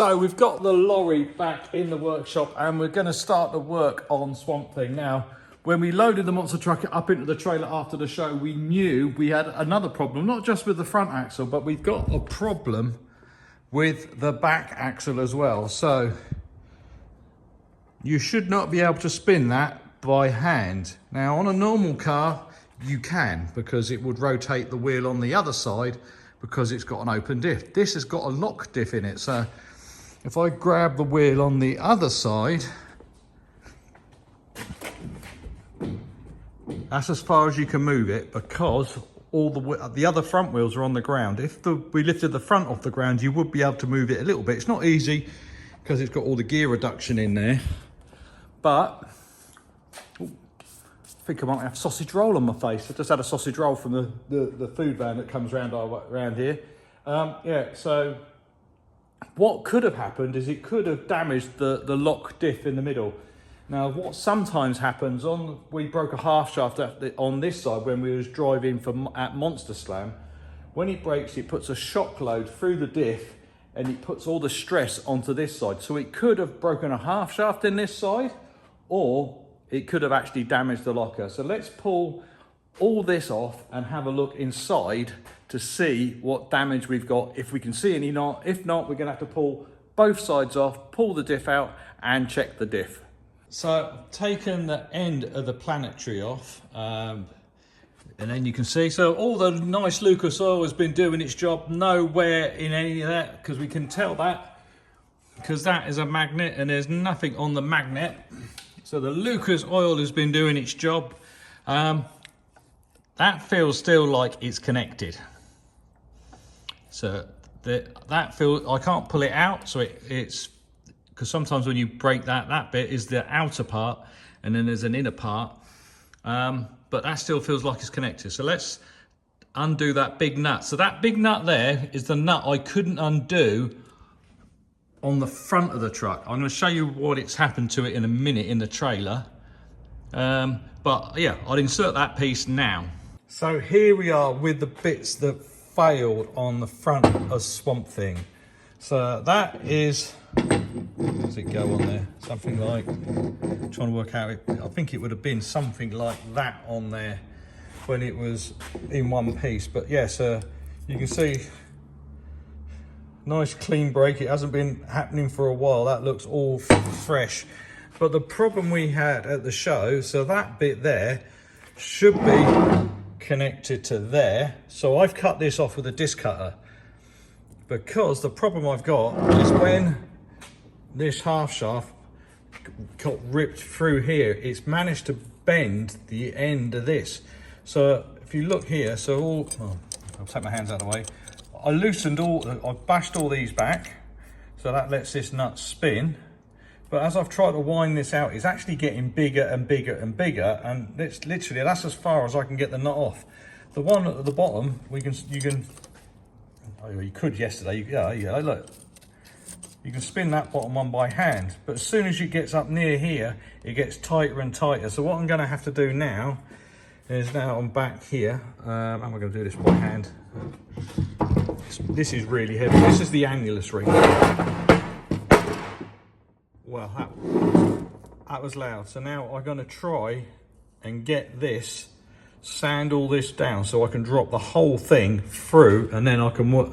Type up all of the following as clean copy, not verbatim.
So we've got the lorry back in the workshop and we're going to start the work on Swamp Thing. Now, when we loaded the monster truck up into the trailer after the show, we knew we had another problem, not just with the front axle, but we've got a problem with the back axle as well. So you should not be able to spin that by hand. Now, on a normal car, you can, because it would rotate the wheel on the other side because it's got an open diff. This has got a lock diff in it. So if I grab the wheel on the other side, that's as far as you can move it, because all the other front wheels are on the ground. If we lifted the front off the ground, you would be able to move it a little bit. It's not easy because it's got all the gear reduction in there, but I think I might have sausage roll on my face. I just had a sausage roll from the food van that comes around here. Yeah, so what could have happened is it could have damaged the lock diff in the middle. Now, what sometimes happens, we broke a half shaft on this side when we was driving at Monster Slam. When it breaks, it puts a shock load through the diff and it puts all the stress onto this side. So it could have broken a half shaft in this side, or it could have actually damaged the locker. So let's pull all this off and have a look inside to see what damage we've got, if we can see any. If not, we're gonna have to pull both sides off, pull the diff out and check the diff. So I've taken the end of the planetary off, and then you can see, so all the nice Lucas oil has been doing its job. Nowhere in any of that, because we can tell that, because that is a magnet and there's nothing on the magnet. So the Lucas oil has been doing its job. That feels still like it's connected. So that feels, I can't pull it out, so it's, because sometimes when you break that bit is the outer part and then there's an inner part, but that still feels like it's connected. So let's undo that big nut. So that big nut there is the nut I couldn't undo on the front of the truck. I'm going to show you what it's happened to it in a minute in the trailer, but yeah, I'll insert that piece now. So here we are with the bits that failed on the front of Swamp Thing. So that is, does it go on there? Something like, I'm trying to work out, I think it would have been something like that on there when it was in one piece. But yeah, so you can see, nice clean break. It hasn't been happening for a while. That looks all fresh. But the problem we had at the show, so that bit there should be connected to there. So I've cut this off with a disc cutter, because the problem I've got is when this half shaft got ripped through here, it's managed to bend the end of this. So if you look here, so I'll take my hands out of the way. I loosened I bashed all these back, so that lets this nut spin. But as I've tried to wind this out, it's actually getting bigger and bigger and bigger, and it's literally, that's as far as I can get the nut off. The one at the bottom, you could yesterday, yeah, look. You can spin that bottom one by hand, but as soon as it gets up near here, it gets tighter and tighter. So what I'm gonna have to do now is, now I'm back here, how am I gonna do this by hand? This is really heavy. This is the annulus ring. Well, that was loud. So now I'm gonna try and get this, sand all this down so I can drop the whole thing through, and then I can work.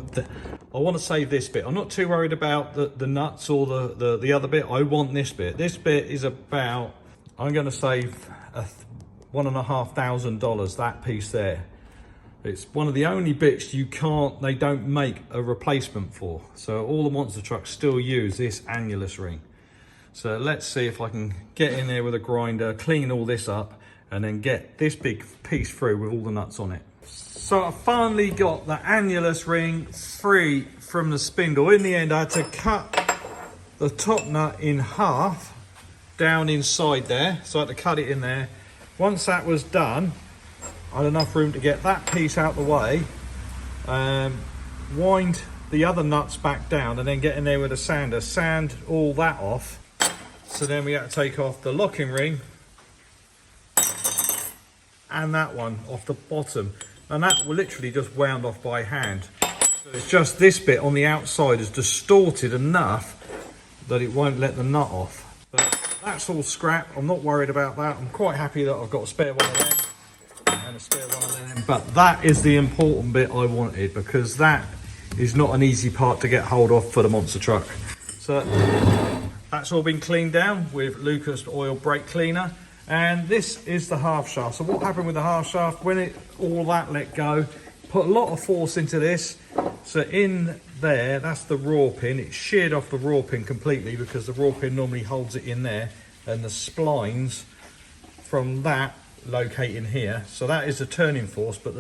I want to save this bit. I'm not too worried about the nuts or the other bit. I want this bit. This bit is about, I'm going to save $1,500, that piece there. It's one of the only bits they don't make a replacement for. So all the monster trucks still use this annulus ring. So let's see if I can get in there with a grinder, clean all this up, and then get this big piece through with all the nuts on it. So I finally got the annulus ring free from the spindle. In the end, I had to cut the top nut in half down inside there. So I had to cut it in there. Once that was done, I had enough room to get that piece out the way, wind the other nuts back down, and then get in there with a sander, sand all that off. So then we had to take off the locking ring and that one off the bottom, and that will literally just wound off by hand. So it's just this bit on the outside is distorted enough that it won't let the nut off. But that's all scrap. I'm not worried about that. I'm quite happy that I've got a spare one of them and a spare one of them. But that is the important bit I wanted, because that is not an easy part to get hold of for the monster truck. So that's all been cleaned down with Lucas oil brake cleaner. And this is the half shaft. So what happened with the half shaft, when all that let go, put a lot of force into this. So in there, that's the raw pin. It sheared off the raw pin completely, because the raw pin normally holds it in there, and the splines from that locate in here. So that is the turning force, but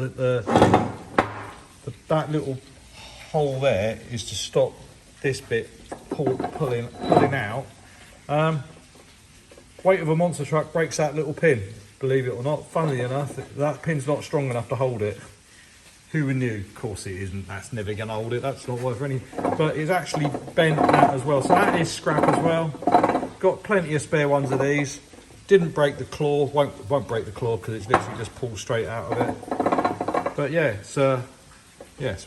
that little hole there is to stop this bit pulling out. Weight of a monster truck breaks that little pin, believe it or not. Funnily enough, that pin's not strong enough to hold it. Who knew? Of course it isn't. That's never going to hold it. That's not worth any. But it's actually bent that as well. So that is scrap as well. Got plenty of spare ones of these. Didn't break the claw. Won't break the claw, because it's literally just pulled straight out of it. But yeah, so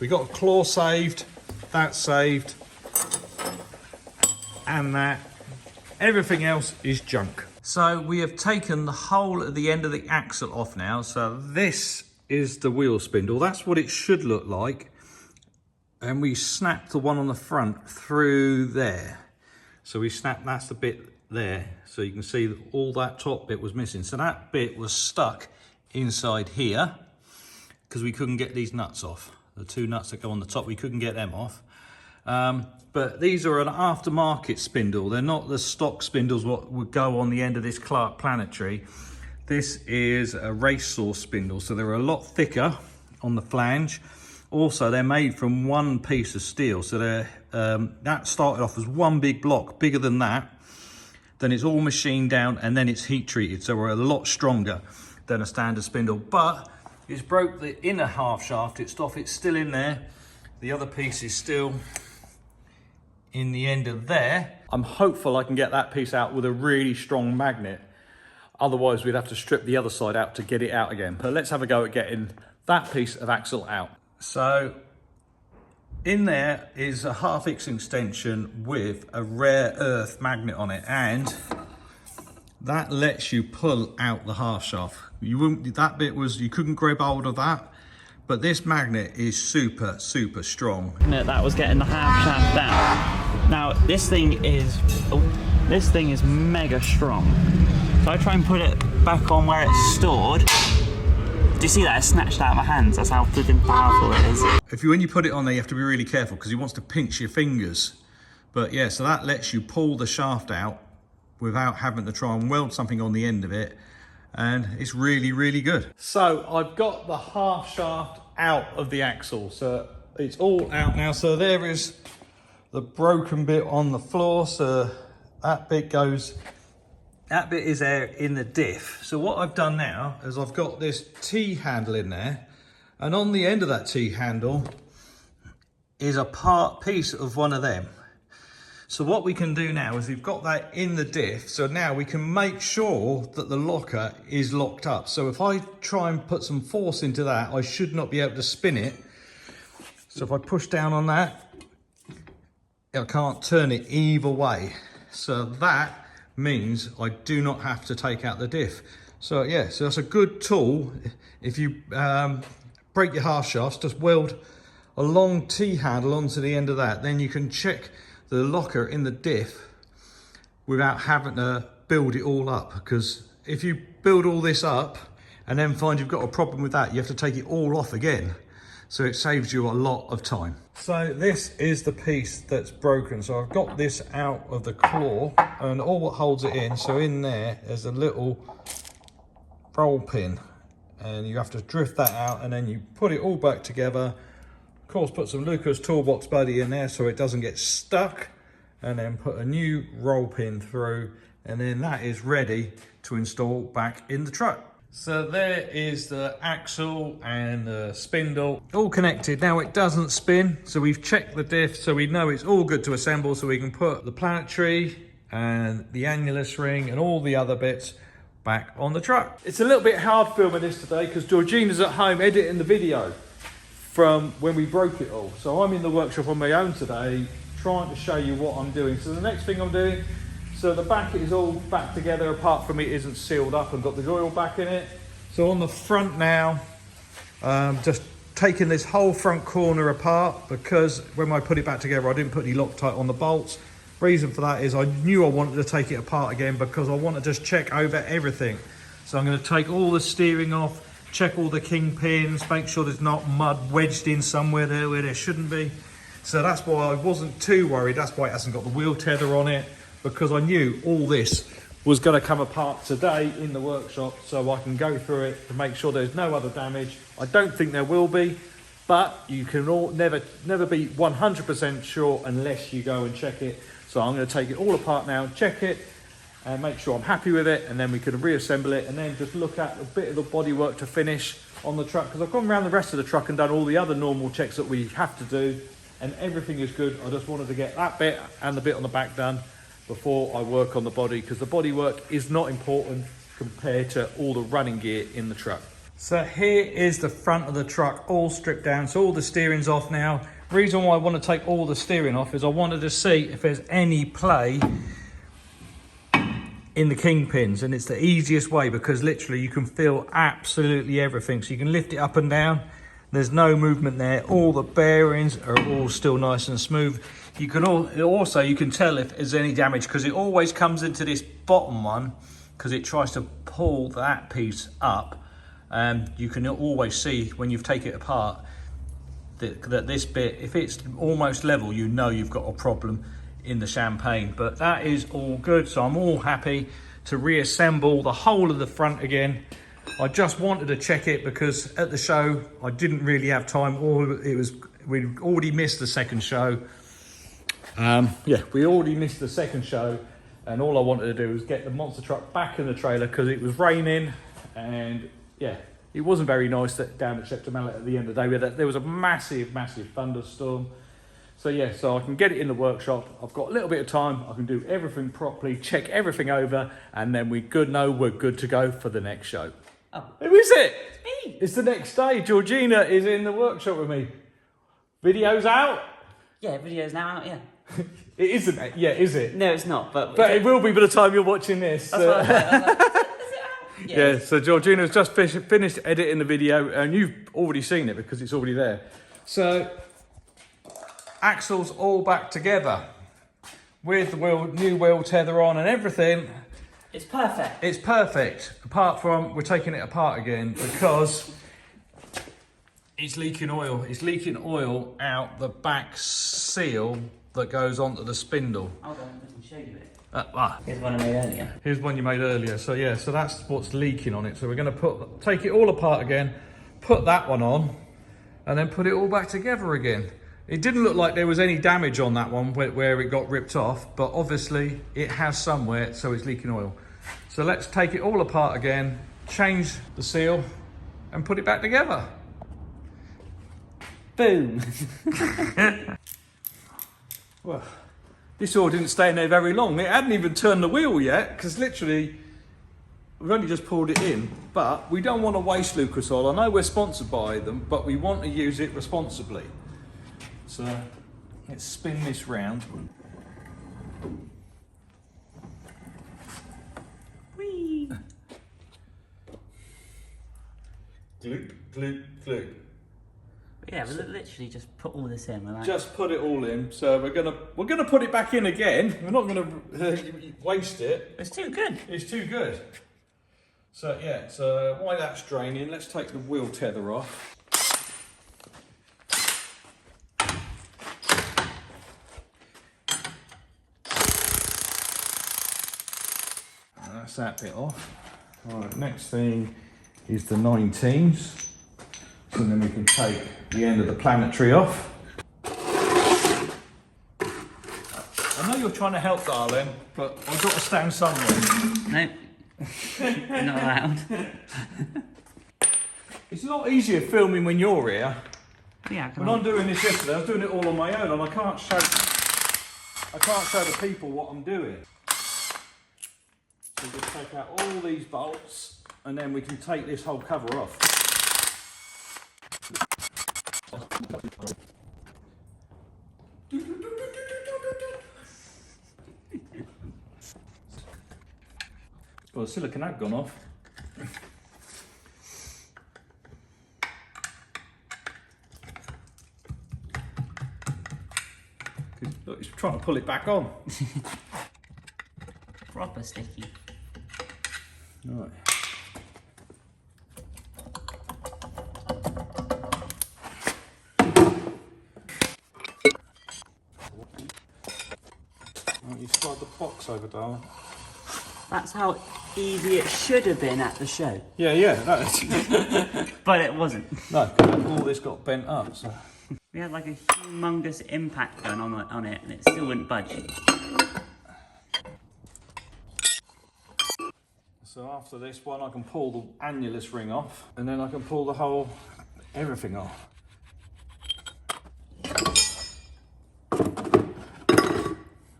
we got a claw saved. That's saved. And that. Everything else is junk. So we have taken the whole of the end of the axle off now. So this is the wheel spindle. That's what it should look like. And we snapped the one on the front through there. So we snapped, that's the bit there. So you can see that all that top bit was missing. So that bit was stuck inside here, because we couldn't get these nuts off. The two nuts that go on the top, we couldn't get them off. But these are an aftermarket spindle. They're not the stock spindles what would go on the end of this Clark Planetary. This is a race saw spindle, so they're a lot thicker on the flange. Also, they're made from one piece of steel, so they're that started off as one big block, bigger than that. Then it's all machined down, and then it's heat treated, so we're a lot stronger than a standard spindle. But it's broke the inner half shaft. It's still in there. The other piece is still in the end of there. I'm hopeful I can get that piece out with a really strong magnet. Otherwise, we'd have to strip the other side out to get it out again. But let's have a go at getting that piece of axle out. So in there is a half-X extension with a rare earth magnet on it, and that lets you pull out the half shaft. You couldn't grab hold of that. But this magnet is super, super strong. That was getting the half shaft down. Now this thing is mega strong. So I try and put it back on where it's stored. Do you see that? It's snatched out of my hands. That's how good and powerful it is. When you put it on there, you have to be really careful, because he wants to pinch your fingers. But yeah, so that lets you pull the shaft out without having to try and weld something on the end of it. And it's really, really good. So I've got the half shaft out of the axle. So it's all out now. So there is the broken bit on the floor. So that bit is there in the diff. So what I've done now is I've got this T-handle in there. And on the end of that T-handle is a piece of one of them. So what we can do now is we've got that in the diff, so now we can make sure that the locker is locked up. So if I try and put some force into that, I should not be able to spin it. So if I push down on that, I can't turn it either way. So that means I do not have to take out the diff. So yeah, so that's a good tool. If you break your half shafts, just weld a long T-handle onto the end of that. Then you can check the locker in the diff without having to build it all up, because if you build all this up and then find you've got a problem with that, you have to take it all off again. So it saves you a lot of time. So this is the piece that's broken. So I've got this out of the claw and all what holds it in. So in there is a little roll pin, and you have to drift that out and then you put it all back together. Of course, put some Lucas toolbox buddy in there so it doesn't get stuck, and then put a new roll pin through, and then that is ready to install back in the truck. So there is the axle and the spindle all connected. Now it doesn't spin, so we've checked the diff, so we know it's all good to assemble, so we can put the planetary and the annulus ring and all the other bits back on the truck. It's a little bit hard filming this today because Georgina's at home editing the video from when we broke it all. So I'm in the workshop on my own today, trying to show you what I'm doing. So the next thing I'm doing, so the back is all back together apart from it isn't sealed up and got the oil back in it. So on the front now, just taking this whole front corner apart, because when I put it back together I didn't put any Loctite on the bolts. Reason for that is I knew I wanted to take it apart again because I want to just check over everything. So I'm going to take all the steering off, check all the kingpins, make sure there's not mud wedged in somewhere there where there shouldn't be. So that's why I wasn't too worried. That's why it hasn't got the wheel tether on it, because I knew all this was going to come apart today in the workshop, so I can go through it to make sure there's no other damage. I don't think there will be, but you can never be 100% sure unless you go and check it. So I'm going to take it all apart now, check it, and make sure I'm happy with it, and then we can reassemble it, and then just look at a bit of the bodywork to finish on the truck, because I've gone around the rest of the truck and done all the other normal checks that we have to do, and everything is good. I just wanted to get that bit and the bit on the back done before I work on the body, because the bodywork is not important compared to all the running gear in the truck. So here is the front of the truck all stripped down, so all the steering's off now. Reason why I want to take all the steering off is I wanted to see if there's any play in the kingpins, and it's the easiest way because literally you can feel absolutely everything. So you can lift it up and down, there's no movement there, all the bearings are all still nice and smooth. You can also you can tell if there's any damage, because it always comes into this bottom one because it tries to pull that piece up, and you can always see when you've taken it apart that this bit, if it's almost level, you know you've got a problem in the champagne. But that is all good, so I'm all happy to reassemble the whole of the front again. I just wanted to check it because at the show I didn't really have time, or we'd already missed the second show. Yeah, we already missed the second show, and all I wanted to do was get the monster truck back in the trailer because it was raining, and yeah, it wasn't very nice down at Shepton Mallet at the end of the day. There was a massive thunderstorm. So yeah, so I can get it in the workshop. I've got a little bit of time. I can do everything properly, check everything over, and then we're good to go for the next show. Oh. Who is it? It's me. It's the next day. Georgina is in the workshop with me. Video's out? Yeah, video's now out, yeah. It isn't it? Yeah, is it? No, it's not, but it will be by the time you're watching this. That's what I was like, is it out? Yeah, so Georgina's just finished editing the video, and you've already seen it because it's already there. So, axles all back together with the new wheel tether on and everything. It's perfect. It's perfect, apart from we're taking it apart again because it's leaking oil. It's leaking oil out the back seal that goes onto the spindle. Hold on, I can show you it. Here's one I made earlier. Here's one you made earlier. So yeah, so that's what's leaking on it. So we're going to take it all apart again, put that one on, and then put it all back together again. It didn't look like there was any damage on that one where it got ripped off, but obviously it has somewhere, so it's leaking oil. So let's take it all apart again, change the seal, and put it back together. Boom. Well, this oil didn't stay in there very long. It hadn't even turned the wheel yet, because literally we've only just pulled it in. But we don't want to waste Lucas oil. I know we're sponsored by them, but we want to use it responsibly. So let's spin this round. Whee! Gloop, gloop, gloop. Yeah, we'll literally just put all this in. Like... Just put it all in. So we're gonna put it back in again. We're not gonna waste it. It's too good. It's too good. So yeah. So while that's draining, let's take the wheel tether off. That's that bit off. All right. Next thing is the 19s. So then we can take the end of the planetary off. I know you're trying to help, darling, but I've got to stand somewhere. Nope. Not allowed. It's a lot easier filming when you're here. Yeah, when I'm doing this yesterday, I was doing it all on my own, and I can't show the people what I'm doing. So just take out all these bolts, and then we can take this whole cover off. Well, the silicone had gone off. Look, he's trying to pull it back on. Proper sticky. Right. You slide the box over, darling. That's how easy it should have been at the show. Yeah, that is. But it wasn't. No, because all this got bent up, so. We had like a humongous impact gun on it and it still wouldn't budge. So after this one, I can pull the annulus ring off, and then I can pull the whole everything off.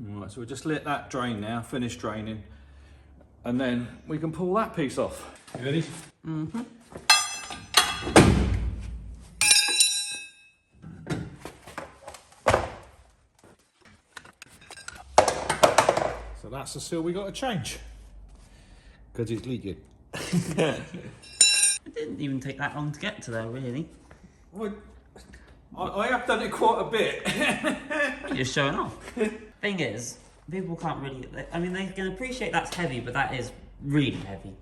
Right, so we just let that drain now, finish draining, and then we can pull that piece off. You ready? Mm-hmm. So that's the seal we got to change, because it's leaking. It didn't even take that long to get to there, really. Well, I have done it quite a bit. You're just showing off. Thing is, people can't really. I mean, they can appreciate that's heavy, but that is really heavy.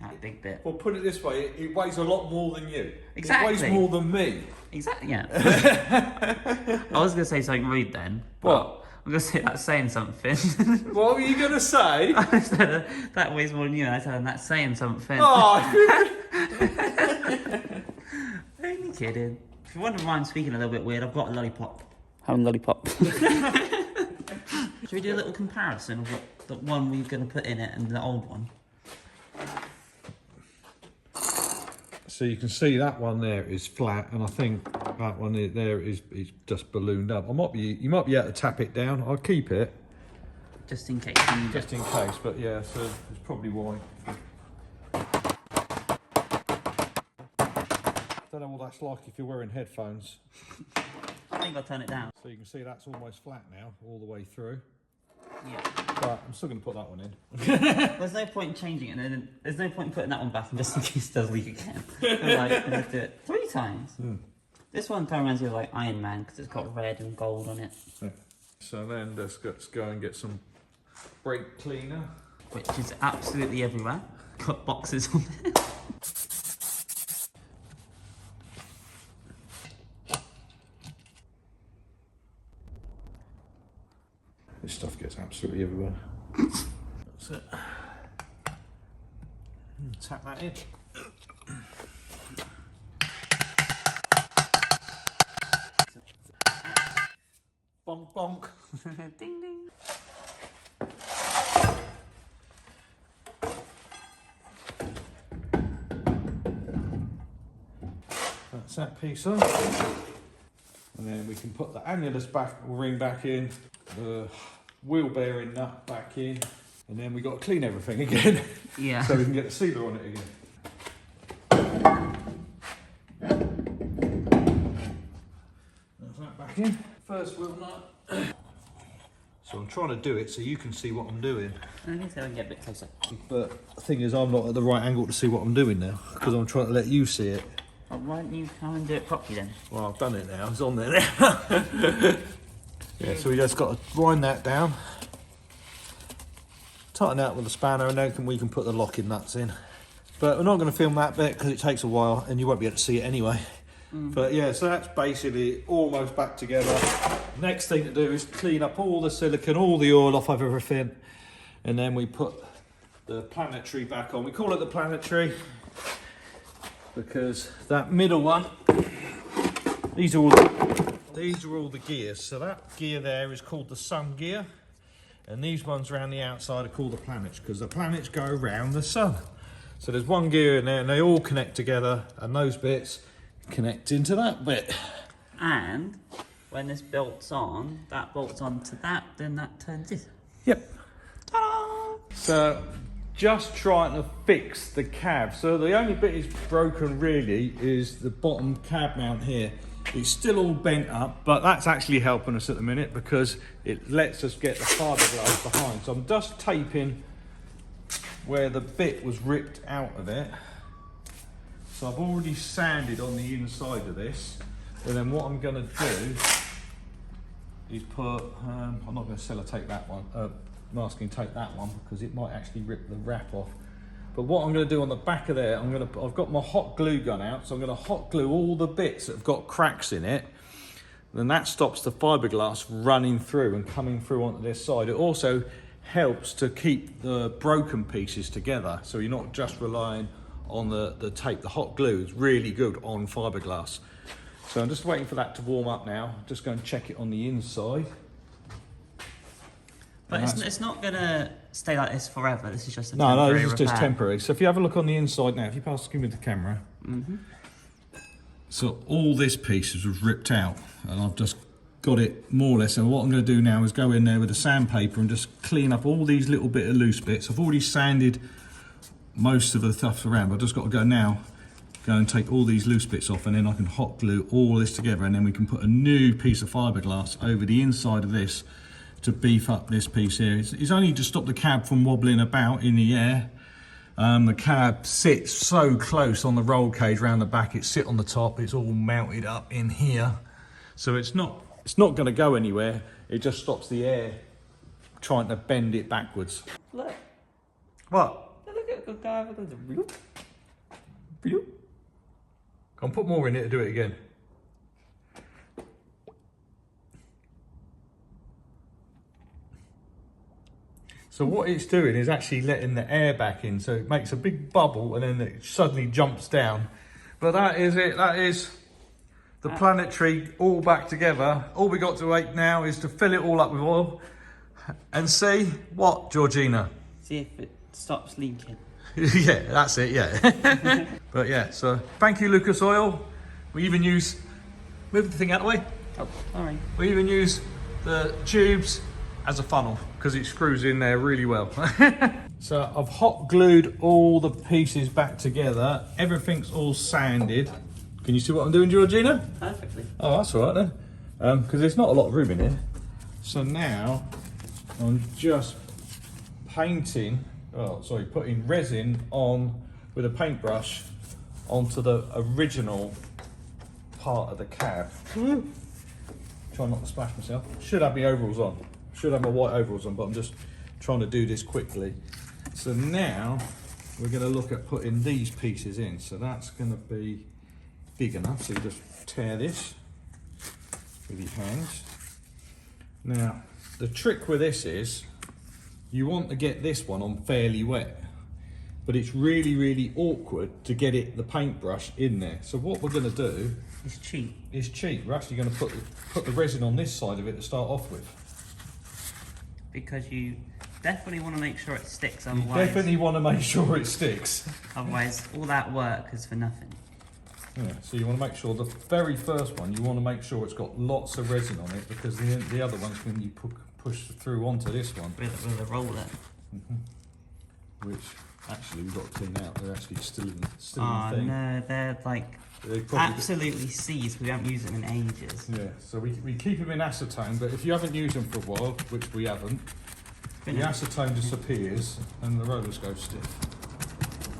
That big bit. Well, put it this way, it weighs a lot more than you. Exactly. It weighs more than me. Exactly, yeah. I was going to say something rude then. What? I'm going to say that's saying something. What were you going to say? I said that weighs more than you, and I said that's saying something. Oh! Only kidding. If you wonder why I'm speaking a little bit weird, I've got a lollipop. Having a lollipop. Should we do a little comparison of what the one we're going to put in it and the old one? So you can see that one there is flat, and I think that one there is just ballooned up. You might be able to tap it down. I'll keep it Just in case. just in case. But yeah, so it's probably why. Don't know what that's like if you're wearing headphones. I think I'll turn it down. So you can see that's almost flat now, all the way through. Yeah. But I'm still going to put that one in. There's no point in changing it, and then there's no point in putting that one back, and just in case it does leak again. Let's do it 3 times. This one kind of reminds me of like Iron Man because it's got red and gold on it. Yeah. So then let's go and get some brake cleaner, Which is absolutely everywhere. Got boxes on it. This stuff gets absolutely everywhere. That's it. Tap that in. Bonk bonk. Ding ding. That's that piece on. And then we can put the annulus ring back in, the wheel bearing nut back in, and then we got to clean everything again. Yeah. So we can get the sealer on it again. That's that back in. First wheel nut. So I'm trying to do it so you can see what I'm doing. I think so. I can get a bit closer. But the thing is, I'm not at the right angle to see what I'm doing now, because I'm trying to let you see it. Oh, why don't you come and do it properly then? Well, I've done it now. It's on there now. Yeah, so we just got to wind that down, tighten out with a spanner, and then we can put the locking nuts in. But we're not going to film that bit because it takes a while and you won't be able to see it anyway. But yeah, so that's basically almost back together. Next thing to do is clean up all the silicone, all the oil off of everything, and then we put the planetary back on. We call it the planetary because that middle one, these are all the gears. So that gear there is called the sun gear, and these ones around the outside are called the planets because the planets go around the sun. So there's one gear in there and they all connect together, and those bits connect into that bit. And when this bolts on, that bolts onto that, then that turns this. Yep. Ta-da! So just trying to fix the cab. So the only bit is broken really is the bottom cab mount here. It's still all bent up, but that's actually helping us at the minute because it lets us get the fiberglass behind. So I'm just taping where the bit was ripped out of it. So I've already sanded on the inside of this. And then what I'm going to do is put, I'm not going to sellotape that one, masking tape that one because it might actually rip the wrap off. But what I'm going to do on the back of there, I've got my hot glue gun out, so I'm going to hot glue all the bits that have got cracks in it. Then that stops the fiberglass running through and coming through onto this side. It also helps to keep the broken pieces together, so you're not just relying on the tape. The hot glue is really good on fiberglass. So I'm just waiting for that to warm up now. Just going to check it on the inside. But it's not going to stay like this forever. This is just a temporary temporary this is just repair. temporary. So if you have a look on the inside now, if you pass give me the camera. So all this piece was ripped out and I've just got it more or less. And what I'm going to do now is go in there with a sandpaper and just clean up all these little bit of loose bits. I've already sanded most of the stuff around, but I've just got to go and take all these loose bits off, and then I can hot glue all this together, and then we can put a new piece of fiberglass over the inside of this to beef up this piece here. It's only to stop the cab from wobbling about in the air. The cab sits so close on the roll cage around the back, it sits on the top, it's all mounted up in here. So it's not going to go anywhere, it just stops the air trying to bend it backwards. Look. What? Look at the guy with the bloop. Bloop. Can I put more in it to do it again? So what it's doing is actually letting the air back in, so it makes a big bubble and then it suddenly jumps down. But that is it, that is the planetary all back together. All we got to wait now is to fill it all up with oil and see what, Georgina? See if it stops leaking. Yeah, that's it, yeah. But yeah, so thank you, Lucas Oil. We even use, move the thing out of the way. Oh, sorry. We even use the tubes as a funnel because it screws in there really well. So I've hot glued all the pieces back together. Everything's all sanded. Can you see what I'm doing, Georgina? Perfectly. Oh, that's all right then. Because there's not a lot of room in here. So now I'm just putting resin on with a paintbrush onto the original part of the cab. Try not to splash myself. Should have my overalls on. Should have my white overalls on, but I'm just trying to do this quickly. So now we're going to look at putting these pieces in. So that's going to be big enough. So you just tear this with your hands. Now, the trick with this is you want to get this one on fairly wet, but it's really, really awkward to get the paintbrush in there. So what we're going to do It's cheap. is cheap. We're actually going to put the resin on this side of it to start off with. Because you definitely want to make sure it sticks, You otherwise, definitely want to make sure it sticks. otherwise all that work is for nothing. Yeah, so you want to make sure the very first one, you want to make sure it's got lots of resin on it, because the other ones, when you push through onto this one, With a roller. which actually we've got to clean out, they're actually still in the Oh thing. no, they're like They probably absolutely seized. We haven't used them in ages. Yeah, so we keep them in acetone, but if you haven't used them for a while, which we haven't, the acetone disappears and the rollers go stiff.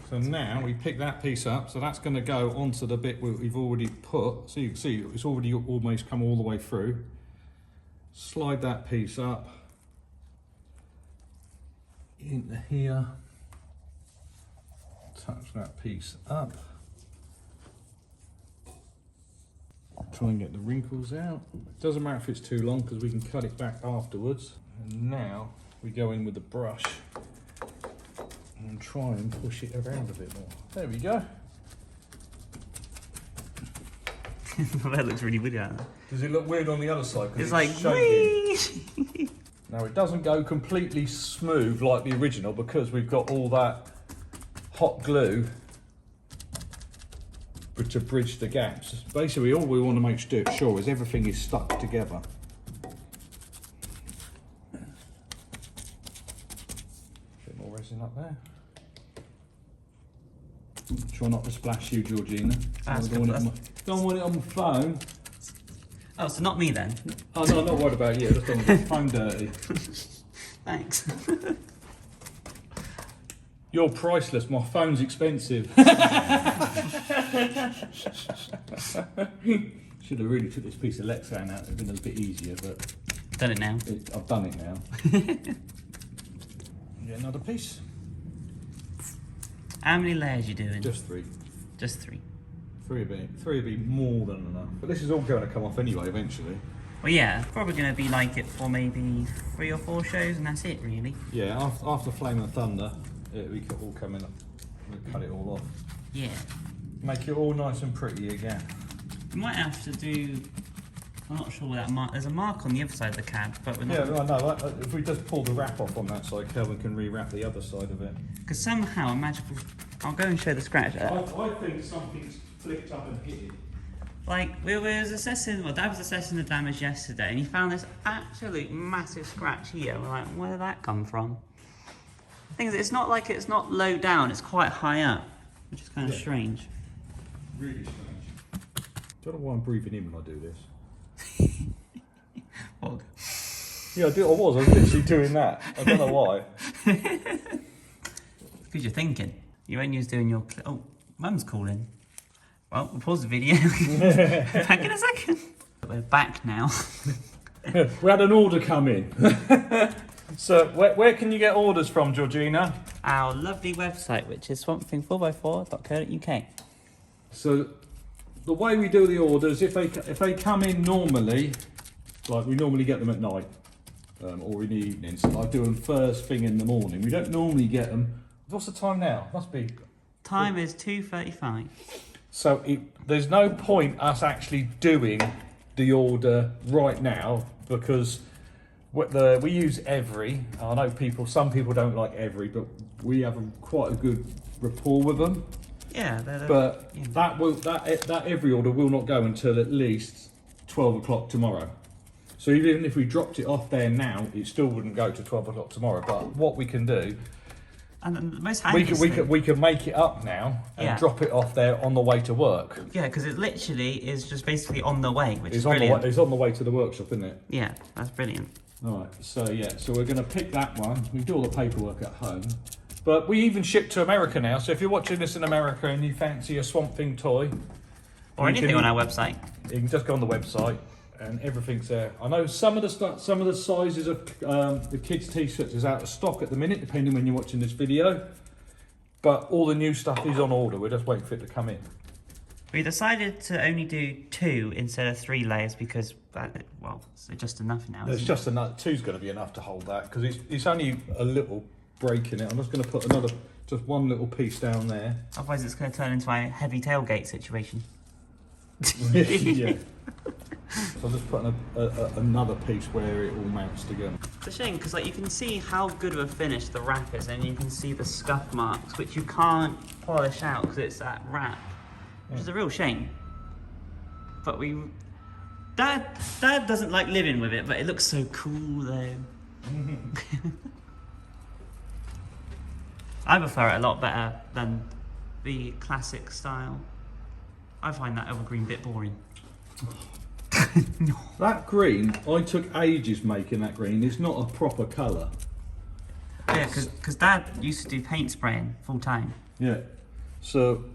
So now we pick that piece up, so that's going to go onto the bit we've already put. So you can see it's already almost come all the way through. Slide that piece up into here. Touch that piece up. Try and get the wrinkles out. Doesn't matter if it's too long because we can cut it back afterwards. And now we go in with the brush and try and push it around a bit more. There we go. That looks really weird. Does it look weird on the other side? It's like shaking. Now it doesn't go completely smooth like the original because we've got all that hot glue to bridge the gaps. Basically all we want to make sure is everything is stuck together. Bit more resin up there. Try not to splash you, Georgina. Don't want it on the phone. Oh, so not me then. Oh no, I'm not worried about you. Just don't want the phone dirty. Thanks. You're priceless. My phone's expensive. Should have really took this piece of Lexan out. It'd have been a bit easier, but Done it now. I've done it now. Get another piece. How many layers you doing? Just 3. Just 3. 3 would be more than enough. But this is all going to come off anyway, eventually. Well, yeah, probably going to be like it for maybe 3 or 4 shows, and that's it, really. Yeah, after Flame and Thunder, we could all come in and we'll cut it all off. Yeah. Make it all nice and pretty again. We might have to do. I'm not sure where that mark. There's a mark on the other side of the cab, but we're not. Yeah, I know. If we just pull the wrap off on that side, Kelvin can rewrap the other side of it. Because somehow a magical. I'll go and show the scratch. I think something's flipped up and hit it. Like we was assessing. Well, Dad was assessing the damage yesterday, and he found this absolute massive scratch here. We're like, where did that come from? The thing is, it's not like it's not low down. It's quite high up, which is kind of strange. Really strange. Don't know why I'm breathing in when I do this. Well, Yeah, I was literally doing that. I don't know why. because you're thinking. You when you was doing your. Oh, Mum's calling. Well, we'll pause the video. Back in a second. We're back now. We had an order come in. So, where can you get orders from, Georgina? Our lovely website, which is swampthing4x4.co.uk. So, the way we do the orders, if they come in normally, like we normally get them at night or in the evenings, so I do them first thing in the morning. We don't normally get them. What's the time now? Must be. Time is 2:35. So there's no point us actually doing the order right now because we use Every. I know some people don't like Every, but we have quite a good rapport with them. Yeah, But yeah. that Every order will not go until at least 12 o'clock tomorrow. So even if we dropped it off there now, it still wouldn't go to 12 o'clock tomorrow. But what we can do, And the most we handy can make it up now and drop it off there on the way to work. Yeah, because it literally is just basically on the way, which is On brilliant. it's on the way to the workshop, isn't it? Yeah, that's brilliant. All right. So we're going to pick that one. We do all the paperwork at home. But we even ship to America now, so if you're watching this in America and you fancy a Swamp Thing toy... Or anything on our website. You can just go on the website and everything's there. I know some of the sizes of the kids' t-shirts is out of stock at the minute, depending when you're watching this video. But all the new stuff is on order, we're just waiting for it to come in. We decided to only do 2 instead of 3 layers because, well, it's just enough now. It's just enough, 2's going to be enough to hold that, because it's only a little break in it. I'm just going to put just one little piece down there. Otherwise it's going to turn into a heavy tailgate situation. Yeah. So I'm just putting another piece where it all mounts together. It's a shame because you can see how good of a finish the wrap is, and you can see the scuff marks, which you can't polish out because it's that wrap, which is a real shame. But Dad doesn't like living with it, but it looks so cool though. I prefer it a lot better than the classic style. I find that evergreen bit boring. No. That green, I took ages making that green. It's not a proper colour. Yeah, because Dad used to do paint spraying full time. Yeah. So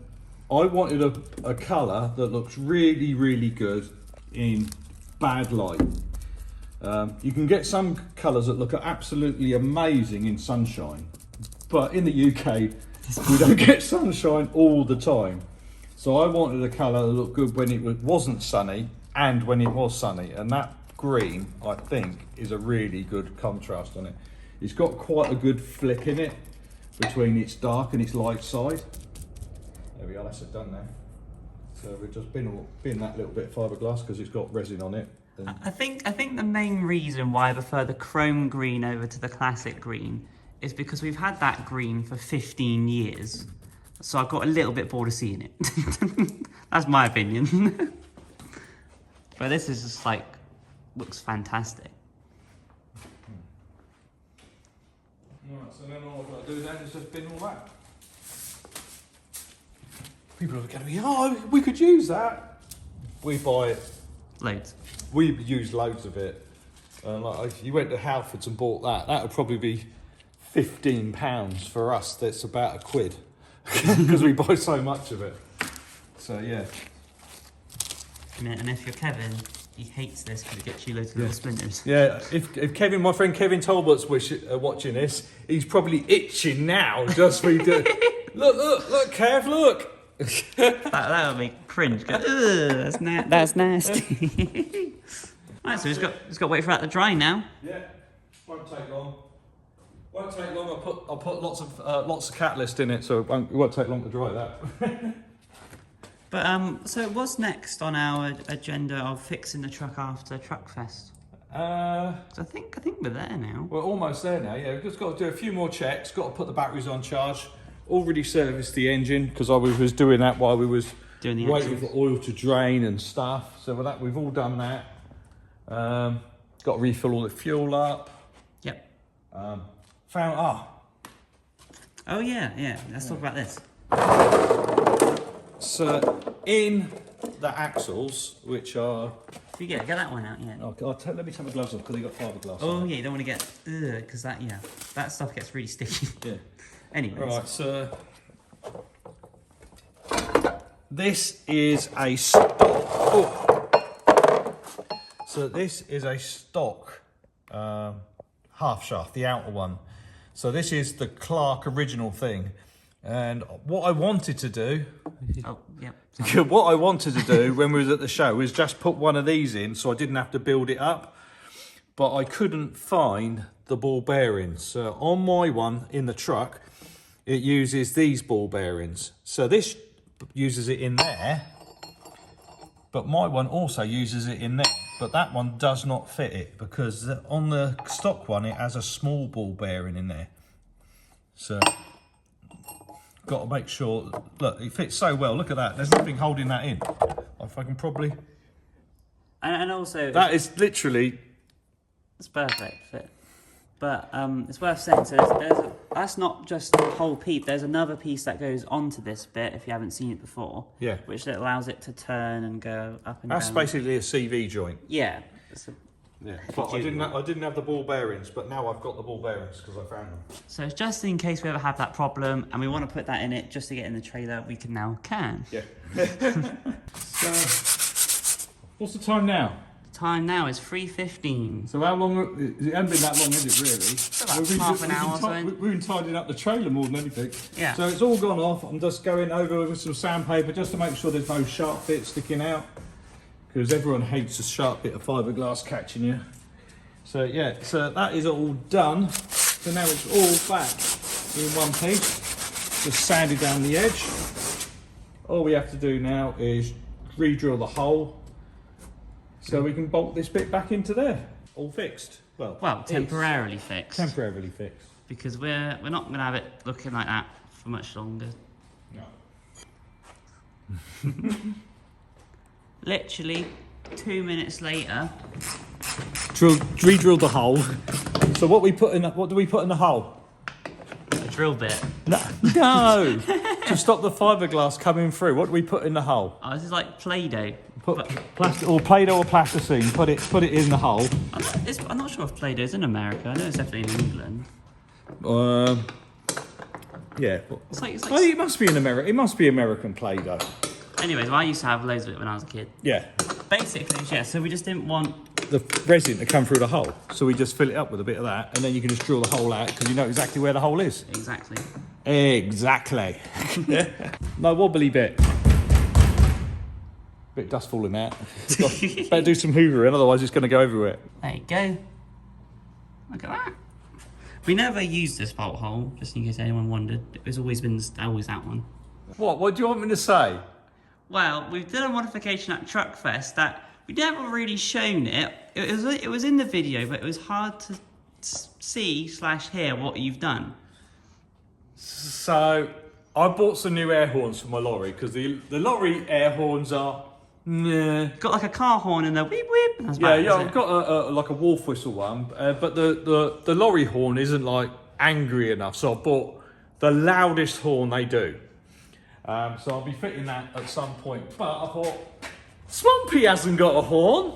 I wanted a colour that looks really, really good in bad light. You can get some colours that look absolutely amazing in sunshine, but in the UK we don't get sunshine all the time. So I wanted a colour that looked good when it wasn't sunny and when it was sunny, and that green I think is a really good contrast on it. It's got quite a good flick in it between its dark and its light side. There we are, that's it done now. So we've just bin that little bit of fiberglass because it's got resin on it. I think the main reason why I prefer the chrome green over to the classic green is because we've had that green for 15 years. So I've got a little bit bored of seeing it. That's my opinion. But this is just looks fantastic. Alright, so then all I've got to do then is just bin all that. People are going to be, oh, we could use that. We buy it. Loads. We use loads of it. Like if you went to Halfords and bought that would probably be £15. For us, that's about £1 because we buy so much of it. So yeah. And if you're Kevin, he hates this because it gets you loads of little splinters. Yeah, if Kevin, my friend Kevin Talbot's watching this, he's probably itching now just for you to look, Kev, look. that would make cringe. Go, ugh, that's nasty. Right, so just got to wait for that to dry now. Yeah, won't take long. Won't take long. I'll put lots of catalyst in it, so it won't take long to dry that. But so what's next on our agenda of fixing the truck after Truckfest? So I think we're there now. We're almost there now. Yeah, we've just got to do a few more checks. Got to put the batteries on charge. Already serviced the engine because I was doing that while we was waiting for oil to drain and stuff. So with that, we've all done that. Got to refill all the fuel up. Yep. Oh yeah. Let's talk about this. So in the axles, which are... Get that one out, yeah. Oh, let me take my gloves off because they got fiberglass. Oh yeah, you don't want to get because that stuff gets really sticky. Yeah. Anyways. Right, so this is a stock. Oh. So this is a stock half shaft, the outer one. So this is the Clark original thing. And what I wanted to do, what I wanted to do when we was at the show was just put one of these in so I didn't have to build it up. But I couldn't find the ball bearings. So on my one in the truck, it uses these ball bearings. So this uses it in there, but my one also uses it in there. But that one does not fit it because on the stock one, it has a small ball bearing in there. So got to make sure, look, it fits so well. Look at that. There's nothing holding that in. If I can probably... And also... That is literally... It's perfect fit. But it's worth saying, so that's not just the whole piece. There's another piece that goes onto this bit, if you haven't seen it before. Yeah. Which allows it to turn and go up and down. That's basically a CV joint. Yeah. But I didn't have the ball bearings, but now I've got the ball bearings because I found them. So it's just in case we ever have that problem and we want to put that in it just to get in the trailer, we can now. Yeah. So, what's the time now? The time now is 3:15. So how long? It hasn't been that long, is it really? It's about half an hour or so. We've been tidying up the trailer more than anything. Yeah. So it's all gone off. I'm just going over with some sandpaper just to make sure there's no sharp bits sticking out. Because everyone hates a sharp bit of fiberglass catching you. So yeah, so that is all done. So now it's all back in one piece. Just sanded down the edge. All we have to do now is re-drill the hole so we can bolt this bit back into there. All fixed. Well, temporarily fixed. Temporarily fixed. Because we're not going to have it looking like that for much longer. No. Literally 2 minutes later, re-drilled the hole. So what do we put in the hole? The drill bit. No. To stop the fiberglass coming through. What do we put in the hole? Oh, this is like Play-Doh. Plastic or Play-Doh or plasticine. Put it in the hole. I'm not sure if Play-Doh is in America. I know it's definitely in England. Yeah. It's like it must be in America. It must be American Play-Doh. Anyways, I used to have loads of it when I was a kid. Yeah. Basically, yeah, so we just didn't want the resin to come through the hole. So we just fill it up with a bit of that, and then you can just drill the hole out because you know exactly where the hole is. Exactly. No wobbly bit. Bit of dust falling out. Better do some hoovering, otherwise it's going to go everywhere. There you go. Look at that. We never used this bolt hole, just in case anyone wondered. It's always that one. What do you want me to say? Well, we did a modification at Truckfest that we never really shown it. It was in the video, but it was hard to see/hear what you've done. So I bought some new air horns for my lorry because the lorry air horns are got like a car horn in there, whip whip. That's I've got like a wolf whistle one, but the lorry horn isn't like angry enough. So I bought the loudest horn they do. So I'll be fitting that at some point. But I thought, Swampy hasn't got a horn.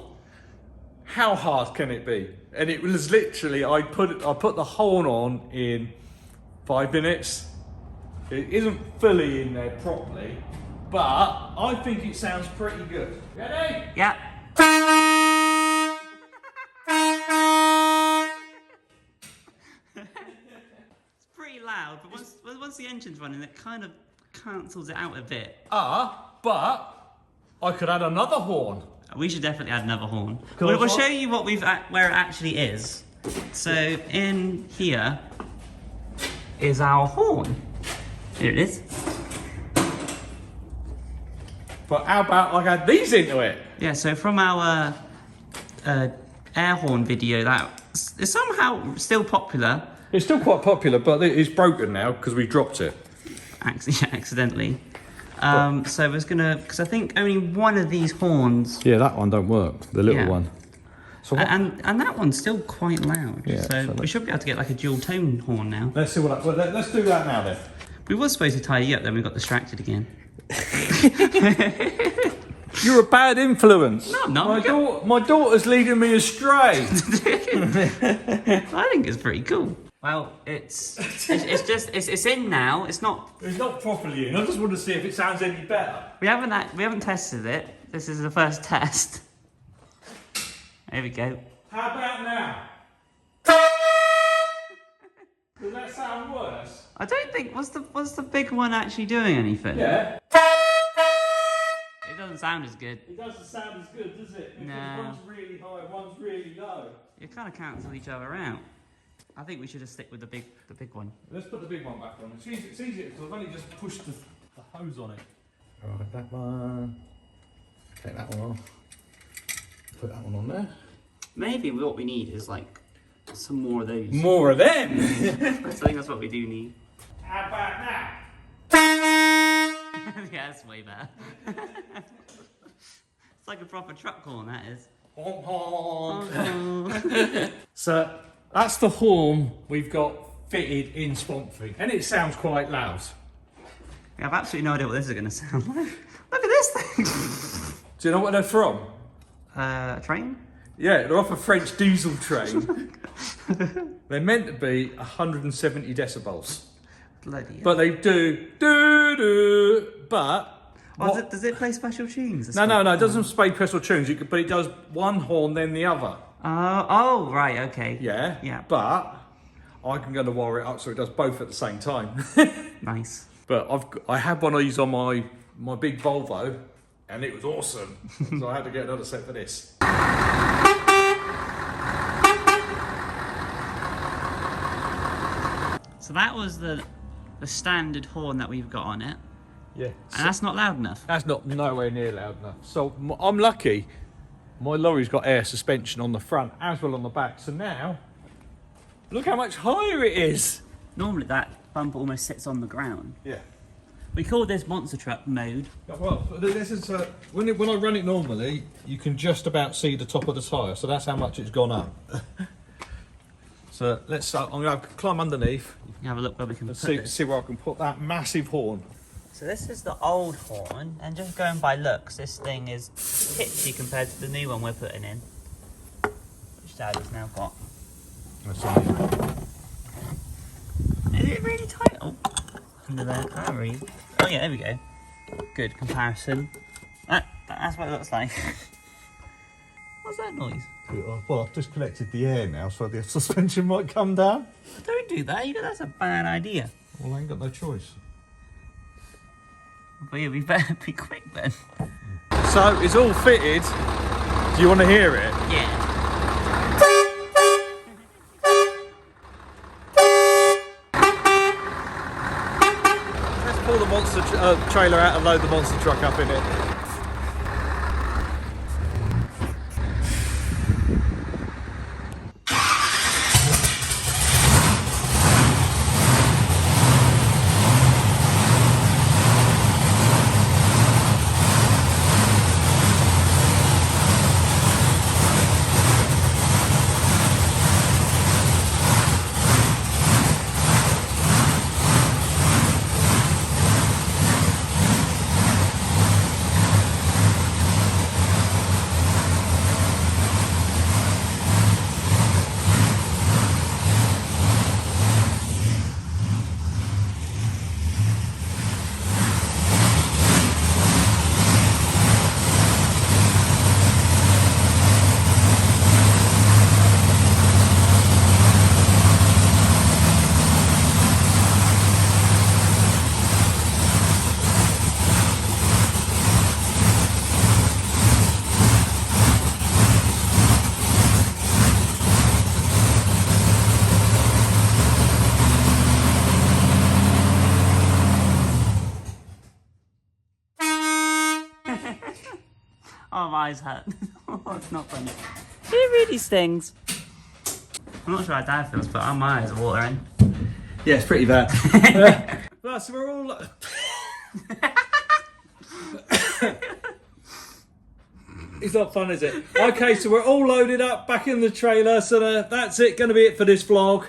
How hard can it be? And it was literally, I put the horn on in 5 minutes. It isn't fully in there properly, but I think it sounds pretty good. Ready? Yeah. It's pretty loud, but once the engine's running, it kind of cancels it out a bit. But I could add another horn. We should definitely add another horn. We'll show you what where it actually is. So in here is our horn. Here it is. But how about I add these into it? Yeah, so from our air horn video, that is somehow still popular. It's still quite popular, but it's broken now because we dropped it. Accidentally. So we're gonna, because I think only one of these horns. Yeah, that one don't work. The little one. So and that one's still quite loud. Yeah, so we should be able to get like a dual tone horn now. Let's see what. Let's do that now then. We were supposed to tidy up, then we got distracted again. You're a bad influence. No, I'm not. My daughter's leading me astray. I think it's pretty cool. Well, it's in now. It's not. It's not properly in. I just want to see if it sounds any better. We haven't tested it. This is the first test. There we go. How about now? Does that sound worse? I don't think was the big one actually doing anything. Yeah. It doesn't sound as good. It doesn't sound as good, does it? Because no. One's really high, one's really low. You kind of cancel each other out. I think we should just stick with the big one. Let's put the big one back on. It's easier because I've only just pushed the hose on it. Alright, that one. Take that one off. Put that one on there. Maybe what we need is like some more of those. More of them? I think that's what we do need. How about now? Yeah, that's way better. It's like a proper truck horn, that is. Honk, honk. So that's the horn we've got fitted in Swampy, and it sounds quite loud. Yeah, I've absolutely no idea what this is going to sound like. Look at this thing. Do you know what they're from? A train? Yeah, they're off a French diesel train. They're meant to be 170 decibels. Bloody but they do, but... does it play special tunes? No, it doesn't play special tunes, but it does one horn, then the other. Oh, right, okay. Yeah, but I can go to wire it up so it does both at the same time. Nice. But I had one of these on my big Volvo, and it was awesome. So I had to get another set for this. So that was the standard horn that we've got on it. Yeah. And that's not loud enough. That's not nowhere near loud enough. So I'm lucky. My lorry's got air suspension on the front as well on the back. So now, look how much higher it is. Normally that bumper almost sits on the ground. Yeah. We call this monster truck mode. Well, this is when I run it normally, you can just about see the top of the tyre. So that's how much it's gone up. So let's. I'm going to climb underneath. You can have a look where we can see where I can put that massive horn. So this is the old horn, and just going by looks, this thing is pitchy compared to the new one we're putting in, which Daddy's now got. Is it really tight? Oh, under there, can't read. Oh yeah, there we go. Good comparison. That's what it looks like. What's that noise? Well, I've just collected the air now, so the suspension might come down. Don't do that. You know that's a bad idea. Well, I ain't got no choice. But yeah, we better be quick then. So it's all fitted. Do you want to hear it? Yeah. Let's pull the monster trailer out and load the monster truck up in it. Oh, my eyes hurt. Oh, it's not funny. It really stings. I'm not sure how Dad feels, but my eyes are watering. Yeah, it's pretty bad. Well, so we're all... It's not fun, is it? Okay, so we're all loaded up, back in the trailer, so that's it, going to be it for this vlog.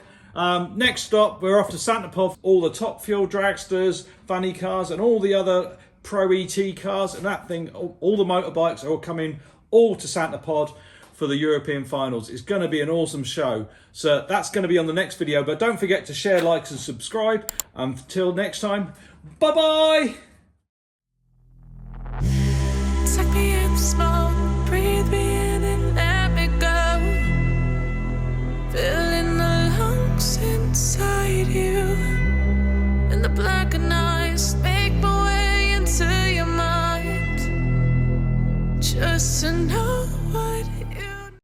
Next stop, we're off to Santa Pod. All the Top Fuel dragsters, funny cars, and all the other Pro ET cars, and that thing, all the motorbikes are all coming all to Santa Pod for the European finals. It's going to be an awesome show. So that's going to be on the next video, but don't forget to share, like, and subscribe. Until next time, bye-bye! Suck me in smoke, breathe me in and let me go. Filling the lungs inside you, and the blackened eyes make my way into your mind, just to know what you